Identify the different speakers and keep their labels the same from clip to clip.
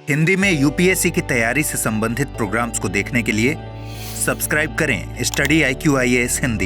Speaker 1: हिंदी में यूपीएससी की तैयारी से संबंधित प्रोग्राम्स को देखने के लिए सब्सक्राइब करें study IQ IAS Hindi.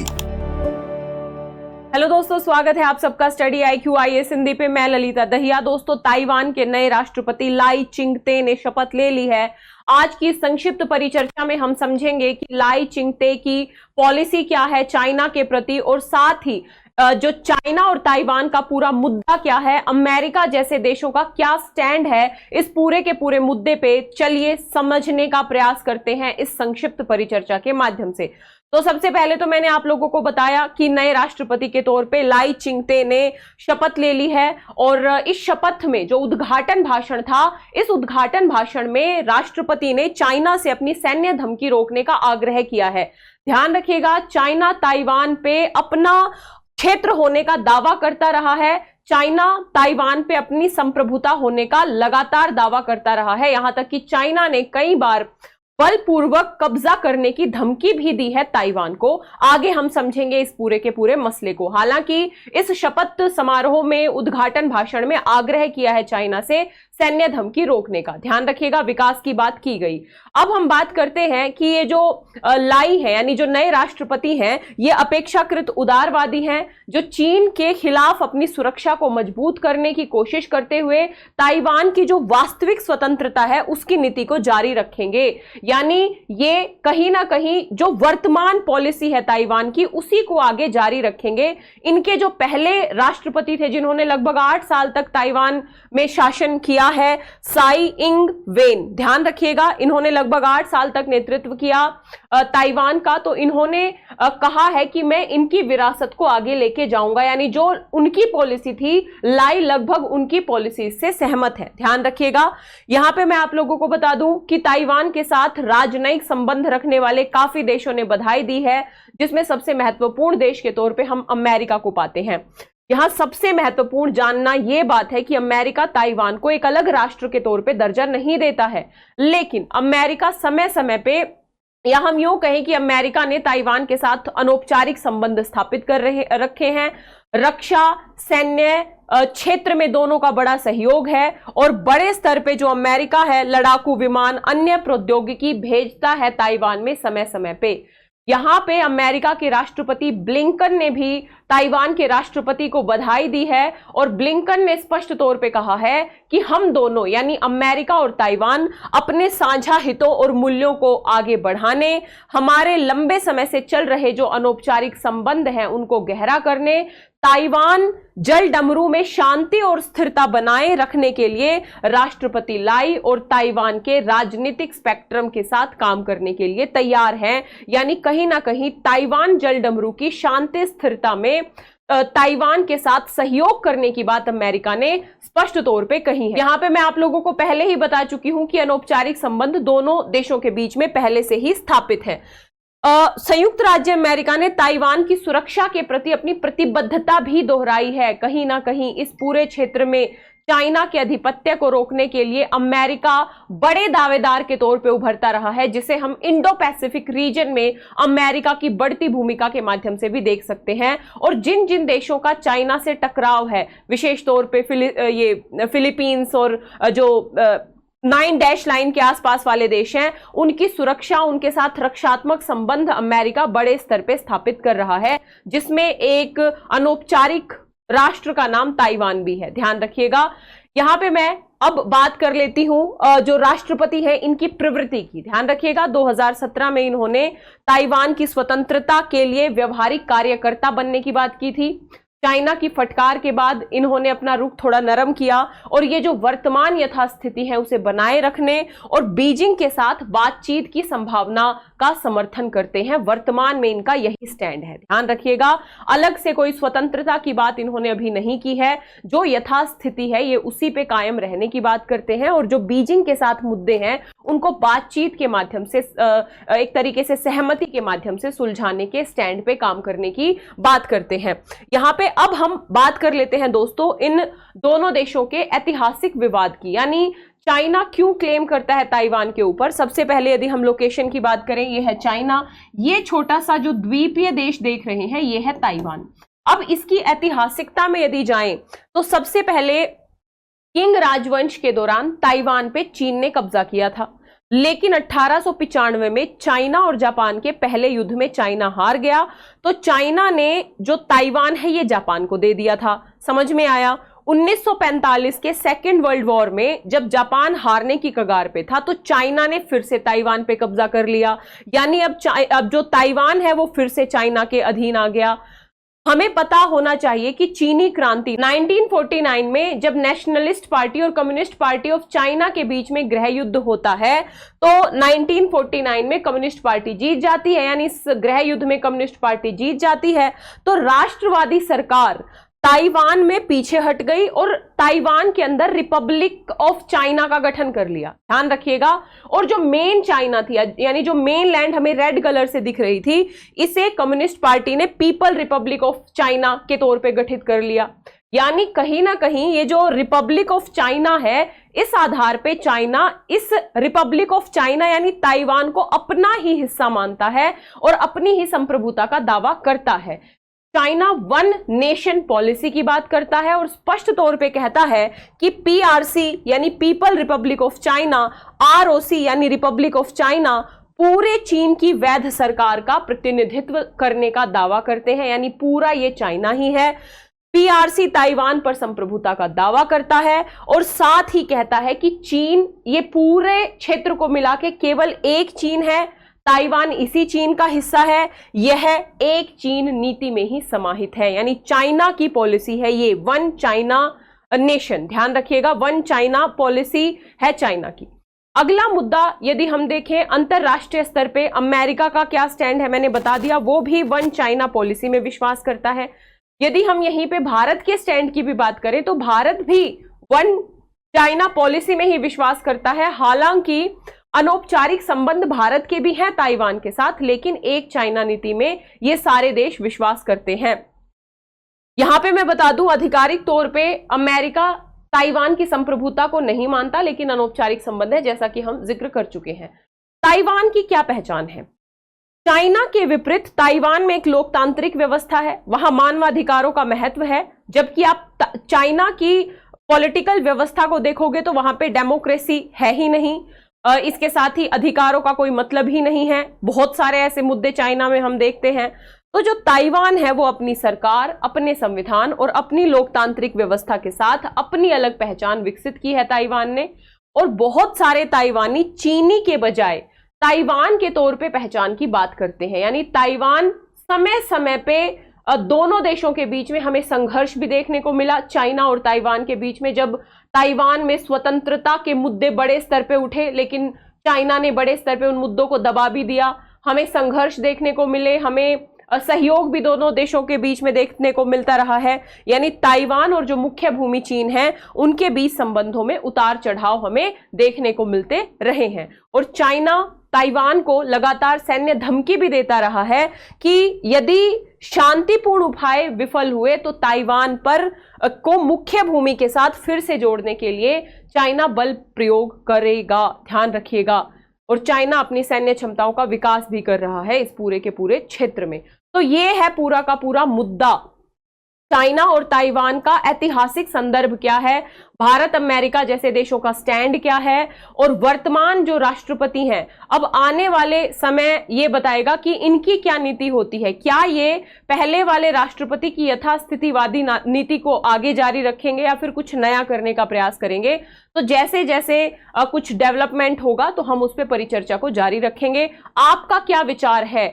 Speaker 2: Hello दोस्तों, स्वागत है आप सबका स्टडी IQ IAS हिंदी पे। मैं ललिता दहिया। दोस्तों, ताइवान के नए राष्ट्रपति लाई चिंगते ने शपथ ले ली है। आज की संक्षिप्त परिचर्चा में हम समझेंगे कि लाई चिंगते की पॉलिसी क्या है चाइना के प्रति, और साथ ही जो चाइना और ताइवान का पूरा मुद्दा क्या है, अमेरिका जैसे देशों का क्या स्टैंड है, इस पूरे के पूरे मुद्दे पे चलिए समझने का प्रयास करते हैं इस संक्षिप्त परिचर्चा के माध्यम से। तो सबसे पहले तो मैंने आप लोगों को बताया कि नए राष्ट्रपति के तौर पे लाई चिंगते ने शपथ ले ली है, और इस शपथ में जो उद्घाटन भाषण था, इस उद्घाटन भाषण में राष्ट्रपति ने चाइना से अपनी सैन्य धमकी रोकने का आग्रह किया है। ध्यान रखिएगा, चाइना ताइवान पे अपना क्षेत्र होने का दावा करता रहा है। चाइना ताइवान पे अपनी संप्रभुता होने का लगातार दावा करता रहा है। यहां तक कि चाइना ने कई बार बलपूर्वक कब्जा करने की धमकी भी दी है ताइवान को। आगे हम समझेंगे इस पूरे के पूरे मसले को। हालांकि इस शपथ समारोह में उद्घाटन भाषण में आग्रह किया है चाइना से सैन्य धमकी रोकने का। ध्यान रखिएगा, विकास की बात की गई। अब हम बात करते हैं कि ये जो लाई है, यानी जो नए राष्ट्रपति हैं, ये अपेक्षाकृत उदारवादी हैं, जो चीन के खिलाफ अपनी सुरक्षा को मजबूत करने की कोशिश करते हुए ताइवान की जो वास्तविक स्वतंत्रता है उसकी नीति को जारी रखेंगे। यानी ये कहीं ना कहीं जो वर्तमान पॉलिसी है ताइवान की, उसी को आगे जारी रखेंगे। इनके जो पहले राष्ट्रपति थे जिन्होंने लगभग 8 साल तक ताइवान में शासन किया है, साई इंग वेन, ध्यान रखिएगा, इन्होंने लगभग 8 साल तक नेतृत्व किया ताइवान का। तो इन्होंने कहा है कि मैं इनकी विरासत को आगे लेके जाऊंगा, यानी जो उनकी पॉलिसी थी, लाई लगभग उनकी पॉलिसी से सहमत है। ध्यान रखिएगा, यहां पे मैं आप लोगों को बता दूं कि ताइवान के साथ राजनयिक संबंध रखने वाले काफी देशों ने बधाई दी है, जिसमें सबसे महत्वपूर्ण देश के तौर पे हम अमेरिका को पाते हैं। यहां सबसे महत्वपूर्ण जानना यह बात है कि अमेरिका ताइवान को एक अलग राष्ट्र के तौर पे दर्जा नहीं देता है, लेकिन अमेरिका समय समय पे, या हम यूं कहें कि अमेरिका ने ताइवान के साथ अनौपचारिक संबंध स्थापित कर रखे हैं। रक्षा, सैन्य क्षेत्र में दोनों का बड़ा सहयोग है, और बड़े स्तर पे जो अमेरिका है लड़ाकू विमान, अन्य प्रौद्योगिकी भेजता है ताइवान में समय समय पे। यहां पे अमेरिका के राष्ट्रपति ब्लिंकन ने भी ताइवान के राष्ट्रपति को बधाई दी है, और ब्लिंकन ने स्पष्ट तौर पे कहा है कि हम दोनों यानी अमेरिका और ताइवान अपने साझा हितों और मूल्यों को आगे बढ़ाने, हमारे लंबे समय से चल रहे जो अनौपचारिक संबंध हैं उनको गहरा करने, ताइवान जल डमरू में शांति और स्थिरता बनाए रखने के लिए राष्ट्रपति लाई और ताइवान के राजनीतिक स्पेक्ट्रम के साथ काम करने के लिए तैयार हैं। यानी कहीं ना कहीं ताइवान जल डमरू की शांति स्थिरता में ताइवान के साथ सहयोग करने की बात अमेरिका ने स्पष्ट तौर पे कही है। यहां पे मैं आप लोगों को पहले ही बता चुकी हूं कि अनौपचारिक संबंध दोनों देशों के बीच में पहले से ही स्थापित है। संयुक्त राज्य अमेरिका ने ताइवान की सुरक्षा के प्रति अपनी प्रतिबद्धता भी दोहराई है। कहीं ना कहीं इस पूरे क्षेत्र में चाइना के अधिपत्य को रोकने के लिए अमेरिका बड़े दावेदार के तौर पे उभरता रहा है, जिसे हम इंडो पैसिफिक रीजन में अमेरिका की बढ़ती भूमिका के माध्यम से भी देख सकते हैं। और जिन जिन देशों का चाइना से टकराव है, विशेष तौर पे फिलीपींस और जो 9 डैश लाइन के आसपास वाले देश हैं, उनकी सुरक्षा, उनके साथ रक्षात्मक संबंध अमेरिका बड़े स्तर पे स्थापित कर रहा है, जिसमें एक अनौपचारिक राष्ट्र का नाम ताइवान भी है। ध्यान रखिएगा, यहां पे मैं अब बात कर लेती हूं जो राष्ट्रपति है इनकी प्रवृत्ति की। ध्यान रखिएगा, 2017 में इन्होंने ताइवान की स्वतंत्रता के लिए व्यवहारिक कार्यकर्ता बनने की बात की थी। चाइना की फटकार के बाद इन्होंने अपना रुख थोड़ा नरम किया, और ये जो वर्तमान यथास्थिति है उसे बनाए रखने और बीजिंग के साथ बातचीत की संभावना का समर्थन करते हैं। वर्तमान में इनका यही स्टैंड है। ध्यान रखिएगा, अलग से कोई स्वतंत्रता की बात इन्होंने अभी नहीं की है। जो यथास्थिति है ये उसी पे कायम रहने की बात करते हैं, और जो बीजिंग के साथ मुद्दे हैं उनको बातचीत के माध्यम से, एक तरीके से सहमति के माध्यम से सुलझाने के स्टैंड पे काम करने की बात करते हैं। यहां पे अब हम बात कर लेते हैं दोस्तों इन दोनों देशों के ऐतिहासिक विवाद की, यानी चाइना क्यों क्लेम करता है ताइवान के ऊपर। सबसे पहले यदि हम लोकेशन की बात करें, ये है चाइना, ये छोटा सा जो द्वीपीय देश देख रहे हैं ये है ताइवान। अब इसकी ऐतिहासिकता में यदि जाएं तो सबसे पहले किंग राजवंश के दौरान ताइवान पे चीन ने कब्जा किया था, लेकिन 1895 में चाइना और जापान के पहले युद्ध में चाइना हार गया, तो चाइना ने जो ताइवान है ये जापान को दे दिया था। समझ में आया? 1945 के सेकेंड वर्ल्ड वॉर में जब जापान हारने की कगार पे था तो चाइना ने फिर से ताइवान पे कब्जा कर लिया, यानी अब जो ताइवान है वो फिर से चाइना के अधीन आ गया। हमें पता होना चाहिए कि चीनी क्रांति 1949 में जब नेशनलिस्ट पार्टी और कम्युनिस्ट पार्टी ऑफ चाइना के बीच में गृह युद्ध होता है तो 1949 में कम्युनिस्ट पार्टी जीत जाती है, यानी इस गृह युद्ध में कम्युनिस्ट पार्टी जीत जाती है, तो राष्ट्रवादी सरकार ताइवान में पीछे हट गई और ताइवान के अंदर रिपब्लिक ऑफ चाइना का गठन कर लिया। ध्यान रखिएगा। और जो मेन चाइना थी, यानी जो मेन लैंड हमें रेड कलर से दिख रही थी, इसे कम्युनिस्ट पार्टी ने पीपल रिपब्लिक ऑफ चाइना के तौर पे गठित कर लिया। यानी कहीं ना कहीं ये जो रिपब्लिक ऑफ चाइना है, इस आधार पे चाइना इस रिपब्लिक ऑफ चाइना यानी ताइवान को अपना ही हिस्सा मानता है और अपनी ही संप्रभुता का दावा करता है। चाइना वन नेशन पॉलिसी की बात करता है और स्पष्ट तौर पे कहता है कि पीआरसी यानी people Republic of China, ROC यानी रिपब्लिक ऑफ चाइना पूरे चीन की वैध सरकार का प्रतिनिधित्व करने का दावा करते हैं, यानी पूरा ये चाइना ही है। पीआरसी ताइवान पर संप्रभुता का दावा करता है और साथ ही कहता है कि चीन ये पूरे क्षेत्र को मिला के केवल एक चीन है, ताइवान इसी चीन का हिस्सा है, यह एक चीन नीति में ही समाहित है। यानी चाइना की पॉलिसी है ये वन चाइना नेशन। ध्यान रखिएगा, वन चाइना पॉलिसी है चाइना की। अगला मुद्दा यदि हम देखें अंतरराष्ट्रीय स्तर पे अमेरिका का क्या स्टैंड है, मैंने बता दिया, वो भी वन चाइना पॉलिसी में विश्वास करता है। यदि हम यहीं पे भारत के स्टैंड की भी बात करें तो भारत भी वन चाइना पॉलिसी में ही विश्वास करता है। हालांकि अनौपचारिक संबंध भारत के भी हैं ताइवान के साथ, लेकिन एक चाइना नीति में ये सारे देश विश्वास करते हैं। यहां पे मैं बता दूं, आधिकारिक तौर पे अमेरिका ताइवान की संप्रभुता को नहीं मानता, लेकिन अनौपचारिक संबंध है, जैसा कि हम जिक्र कर चुके हैं। ताइवान की क्या पहचान है? चाइना के विपरीत ताइवान में एक लोकतांत्रिक व्यवस्था है, वहां मानवाधिकारों का महत्व है, जबकि आप चाइना की पॉलिटिकल व्यवस्था को देखोगे तो वहां पे डेमोक्रेसी है ही नहीं। इसके साथ ही अधिकारों का कोई मतलब ही नहीं है। बहुत सारे ऐसे मुद्दे चाइना में हम देखते हैं। तो जो ताइवान है वो अपनी सरकार, अपने संविधान और अपनी लोकतांत्रिक व्यवस्था के साथ अपनी अलग पहचान विकसित की है ताइवान ने। और बहुत सारे ताइवानी चीनी के बजाय ताइवान के तौर पे पहचान की बात करते हैं, यानी ताइवान समय समय पे दोनों देशों के बीच में हमें संघर्ष भी देखने को मिला। चाइना और ताइवान के बीच में जब ताइवान में स्वतंत्रता के मुद्दे बड़े स्तर पे उठे, लेकिन चाइना ने बड़े स्तर पे उन मुद्दों को दबा भी दिया। हमें संघर्ष देखने को मिले, हमें सहयोग भी दोनों देशों के बीच में देखने को मिलता रहा है। यानी ताइवान और जो मुख्य भूमि चीन है उनके बीच संबंधों में उतार चढ़ाव हमें देखने को मिलते रहे हैं। और चाइना ताइवान को लगातार सैन्य धमकी भी देता रहा है कि यदि शांतिपूर्ण उपाय विफल हुए तो ताइवान पर को मुख्य भूमि के साथ फिर से जोड़ने के लिए चाइना बल प्रयोग करेगा। ध्यान रखिएगा। और चाइना अपनी सैन्य क्षमताओं का विकास भी कर रहा है इस पूरे के पूरे क्षेत्र में। तो ये है पूरा का पूरा मुद्दा। चाइना और ताइवान का ऐतिहासिक संदर्भ क्या है, भारत अमेरिका जैसे देशों का स्टैंड क्या है, और वर्तमान जो राष्ट्रपति हैं अब आने वाले समय ये बताएगा कि इनकी क्या नीति होती है। क्या ये पहले वाले राष्ट्रपति की यथास्थितिवादी नीति को आगे जारी रखेंगे या फिर कुछ नया करने का प्रयास करेंगे। तो जैसे जैसे कुछ डेवलपमेंट होगा तो हम उस पर परिचर्चा को जारी रखेंगे। आपका क्या विचार है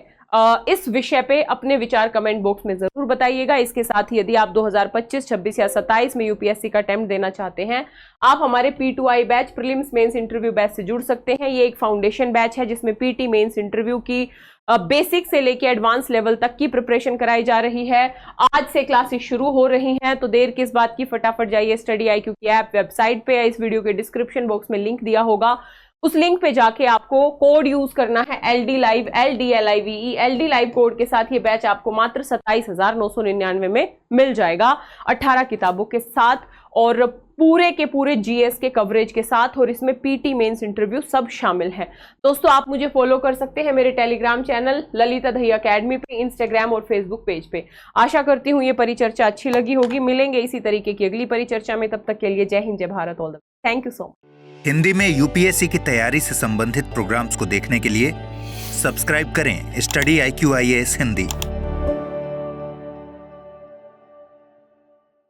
Speaker 2: इस विषय पे अपने विचार कमेंट बॉक्स में जरूर बताइएगा। इसके साथ ही यदि आप 2025, 26 या 27 में यूपीएससी का अटेम्प्ट देना चाहते हैं, आप हमारे P2I batch prelims mains interview batch से जुड़ सकते हैं। ये एक फाउंडेशन बैच है जिसमें पीटी मेंस इंटरव्यू की बेसिक से लेके एडवांस लेवल तक की प्रिपरेशन कराई जा रही है। आज से क्लासेस शुरू हो रही हैं, तो देर किस बात की, फटाफट जाइए स्टडी IQ की ऐप वेबसाइट पे या इस वीडियो के डिस्क्रिप्शन बॉक्स में लिंक दिया होगा, उस लिंक पे जाके आपको कोड यूज करना है LD Live LDLIVE। LD Live code के साथ ये बैच आपको मात्र 27,999 में मिल जाएगा 18 किताबों के साथ। और पूरे के पूरे जीएस के कवरेज के साथ, और इसमें पीटी मेंस इंटरव्यू सब शामिल है। दोस्तों आप मुझे फॉलो कर सकते हैं मेरे Telegram channel Lalita Dahiya academy पे, इंस्टाग्राम और फेसबुक पेज पे। आशा करती हूँ ये परिचर्चा अच्छी लगी होगी। मिलेंगे इसी तरीके की अगली परिचर्चा में, तब तक के लिए जय हिंद, जय Bharat, all the best. Thank you so much.
Speaker 1: Hindi में यूपीएससी की तैयारी से संबंधित प्रोग्राम्स को देखने के लिए सब्सक्राइब करें स्टडी IQ IAS हिंदी।